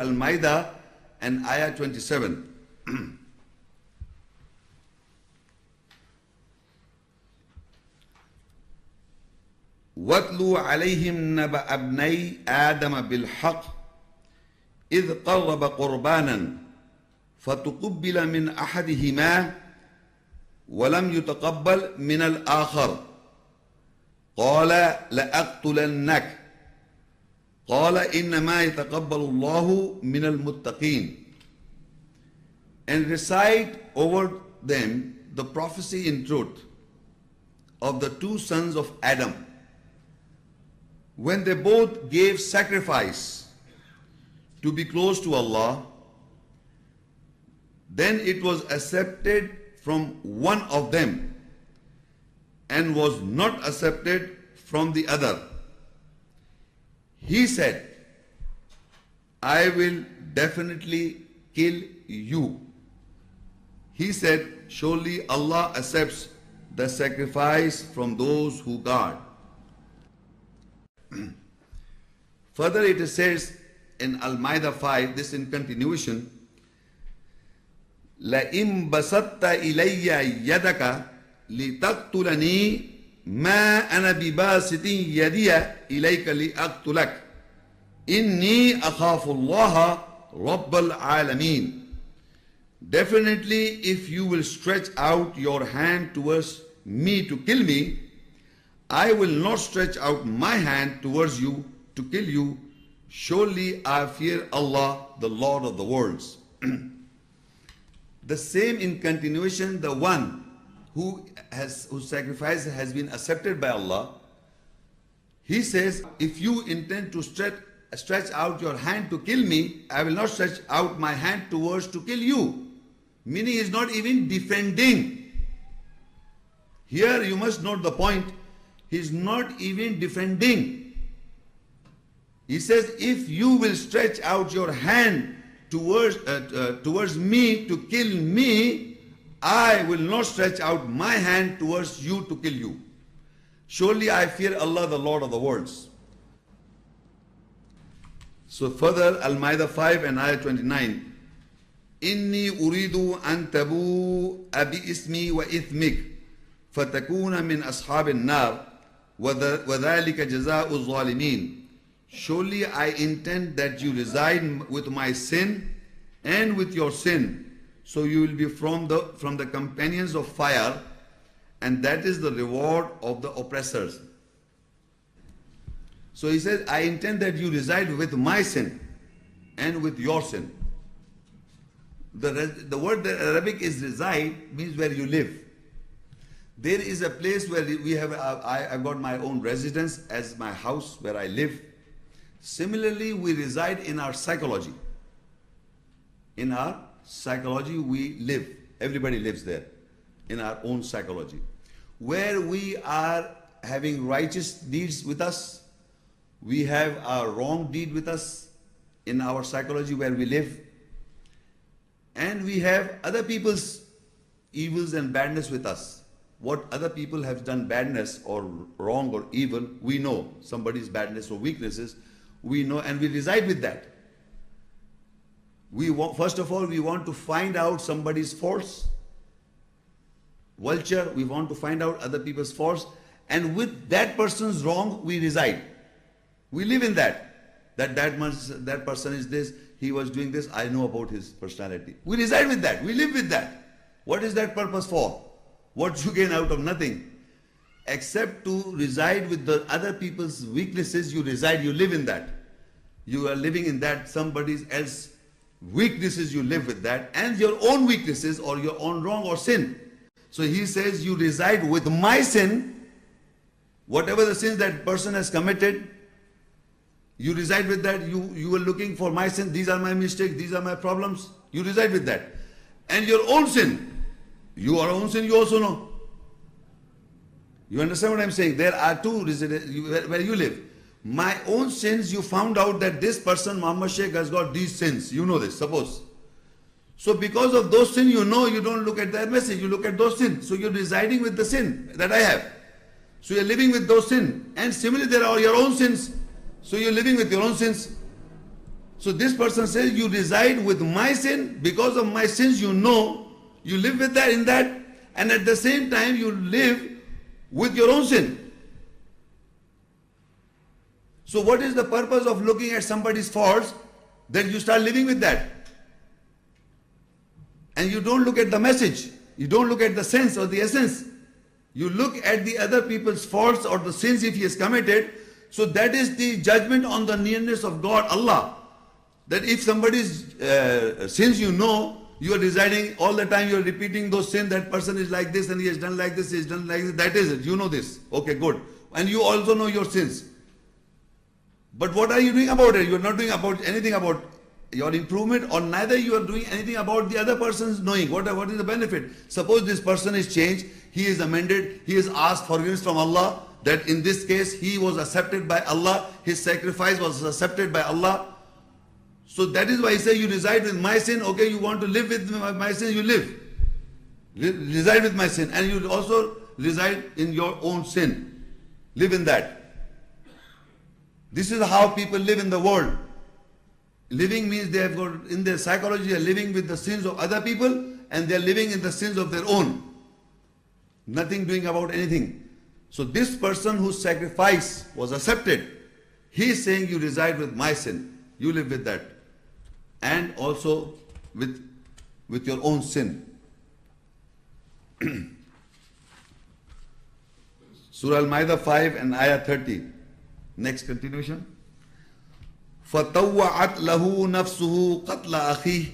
Al-MAIDA and Ayah 27. وَاتْلُوا عَلَيْهِمْ نَبَأَ ابْنَيْ آدَمَ بِالْحَقِّ إِذْ قَرَّبَ قُرْبَانًا فَتُقُبِّلَ مِنْ أَحَدِهِمَا وَلَمْ يُتَقَبَّلْ مِنَ الْآخَرِ قَالَ لَأَقْتُلَنَّكَ قَالَ إِنَّمَا يَتَقَبَّلُ اللَّهُ مِنَ الْمُتَّقِينَ. And recite over them the prophecy in truth of the two sons of Adam, when they both gave sacrifice to be close to Allah. Then it was accepted from one of them and was not accepted from the other. He said, I will definitely kill you. He said, surely Allah accepts the sacrifice from those who guard. Further it says in Al-MAIDA 5, this in continuation, لَإِن بَسَطْتَ إِلَيَّ يَدَكَ لِتَقْتُلَنِي مَا أَنَا بِبَاسِطٍ يَدِيَ إِلَيْكَ لِأَقْتُلَكَ إِنِّي أَخَافُ اللَّهَ رَبَّ الْعَالَمِينَ. Definitely, if you will stretch out your hand towards me to kill me, I will not stretch out my hand towards you to kill you. Surely I fear Allah, the Lord of the worlds. The same in continuation, the one whose sacrifice has been accepted by Allah, he says, if you intend to stretch out your hand to kill me, I will not stretch out my hand towards to kill you. Meaning he is not even defending. Here you must note the point. He is not even defending. He says, if you will stretch out your hand towards me to kill me, I will not stretch out my hand towards you to kill you. Surely I fear Allah, the Lord of the worlds. So further, Al-MAIDA 5 and Ayah 29. إِنِّي أُرِيدُ أَن تَبُوءَ بِإِسْمِي وَإِثْمِكَ فَتَكُونَ مِنْ أَصْحَابِ النَّارِ وَذَلِكَ جَزَاءُ الظَّالِمِينَ. Surely I intend that you reside with my sin and with your sin, so you will be from the companions of fire, and that is the reward of the oppressors. So he says, I intend that you reside with my sin and with your sin. The word that Arabic is reside means where you live. There is a place where we have, I've got my own residence as my house where I live. Similarly, we reside in our psychology. In our psychology, we live. Everybody lives there, in our own psychology. Where we are having righteous deeds with us, we have our wrong deed with us in our psychology where we live. And we have other people's evils and badness with us. What other people have done badness or wrong or evil, we know. Somebody's badness or weaknesses, we know, and we reside with that. First of all, we want to find out somebody's faults. Vulture, we want to find out other people's faults, and with that person's wrong, we reside. We live in that. That person is this, he was doing this, I know about his personality. We reside with that, we live with that. What is that purpose for? What you gain out of nothing? Except to reside with the other people's weaknesses, you reside, you live in that. You are living in that, somebody else's weaknesses, you live with that, and your own weaknesses or your own wrong or sin. So he says, you reside with my sin, whatever the sins that person has committed, you reside with that, you are looking for my sin, these are my mistakes, these are my problems, you reside with that. And your own sin, your own sin you also know. You understand what I'm saying? There are two residences where you live. My own sins, you found out that this person, Muhammad Shaikh, has got these sins. You know this, suppose. So because of those sins, you know, you don't look at that message, you look at those sins. So you're residing with the sin that I have. So you're living with those sins. And similarly, there are your own sins. So you're living with your own sins. So this person says, you reside with my sin. Because of my sins, you know, you live with that in that, and at the same time you live with your own sin. So what is the purpose of looking at somebody's faults? That you start living with that. And you don't look at the message. You don't look at the sense or the essence. You look at the other people's faults or the sins if he has committed. So that is the judgment on the nearness of God, Allah. That if somebody's sins you know, you are residing all the time, you are repeating those sins, that person is like this and he has done like this, he has done like this, that is it, you know this. Okay, good. And you also know your sins. But what are you doing about it? You are not doing about anything about your improvement, or neither you are doing anything about the other person's knowing. What is the benefit? Suppose this person is changed, he is amended, he has asked forgiveness from Allah, that in this case he was accepted by Allah, his sacrifice was accepted by Allah. So that is why he says, you reside with my sin. Okay, you want to live with my sin, you live. Reside with my sin. And you also reside in your own sin. Live in that. This is how people live in the world. Living means they have got, in their psychology, they are living with the sins of other people, and they are living in the sins of their own. Nothing doing about anything. So this person whose sacrifice was accepted, he is saying, you reside with my sin. You live with that. And also with your own sin. Surah Al-MAIDA 5 and Ayah 30. Next continuation. فَطَوَّعَتْ لَهُ نَفْسُهُ قَتْلَ أَخِيهِ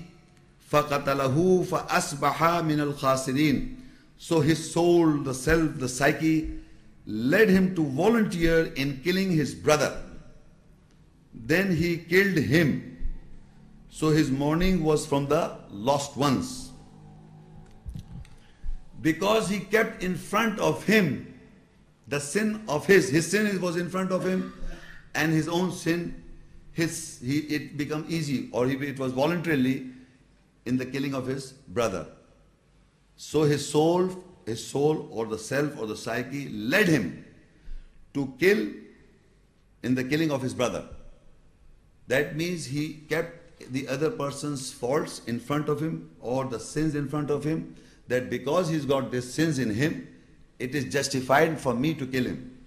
فَقَتَلَهُ فَأَصْبَحَ مِنَ الْخَاسِرِينَ. So his soul, the self, the psyche, led him to volunteer in killing his brother. Then he killed him. So his mourning was from the lost ones. Because he kept in front of him the sin of his sin was in front of him, and his own sin, it became easy, or it was voluntarily in the killing of his brother. So his soul or the self or the psyche led him to kill in the killing of his brother. That means he kept the other person's faults in front of him, or the sins in front of him, that because he's got these sins in him, it is justified for me to kill him.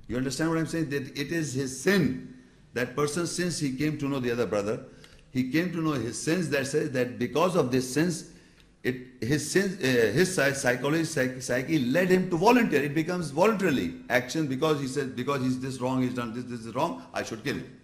You understand what I'm saying? That it is his sin. That person, since he came to know the other brother, he came to know his sins, that says that because of these sins, his psyche led him to volunteer. It becomes voluntarily action, because he says, because he's this wrong, he's done this is wrong, I should kill him.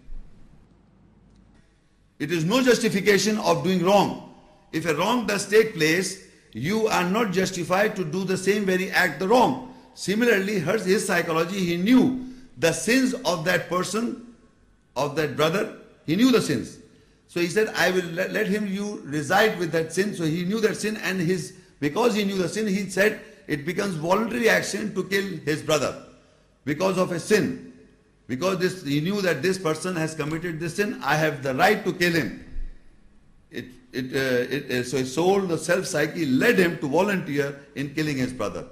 It is no justification of doing wrong. If a wrong does take place, you are not justified to do the same very act, the wrong. Similarly, his psychology, he knew the sins of that person, of that brother, he knew the sins. So he said, I will let you reside with that sin. So he knew that sin, and because he knew the sin, he said it becomes voluntary action to kill his brother because of a sin. Because he knew that this person has committed this sin, I have the right to kill him. So his soul, the self-psyche, led him to volunteer in killing his brother.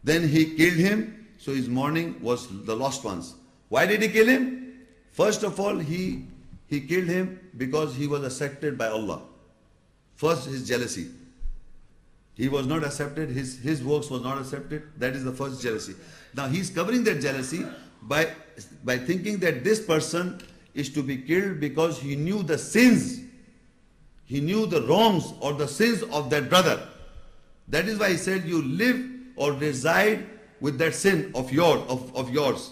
Then he killed him, so his mourning was the lost ones. Why did he kill him? First of all, he killed him because he was accepted by Allah. First, his jealousy. He was not accepted, his works was not accepted. That is the first jealousy. Now he's covering that jealousy by thinking that this person is to be killed because he knew the sins. He knew the wrongs or the sins of that brother. That is why he said, you live or reside with that sin of yours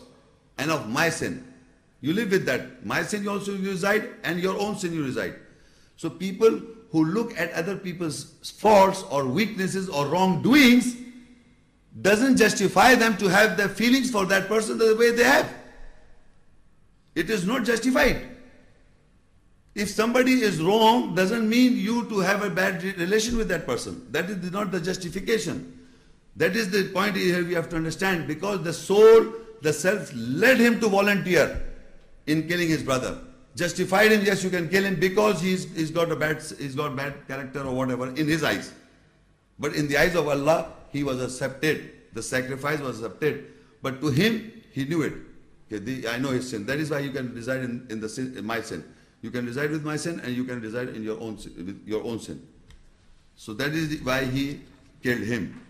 and of my sin. You live with that. My sin you also reside, and your own sin you reside. So people who look at other people's faults or weaknesses or wrongdoings doesn't justify them to have their feelings for that person the way they have. It is not justified. If somebody is wrong, doesn't mean you to have a bad relation with that person. That is not the justification. That is the point here we have to understand, because the soul, the self, led him to volunteer in killing his brother. Justified him, yes, you can kill him because he's got bad character or whatever in his eyes. But in the eyes of Allah, he was accepted. The sacrifice was accepted. But to him, he knew it. Okay, I know his sin. That is why you can reside in my sin. You can reside with my sin and you can reside in your own sin, with your own sin. So that is why he killed him.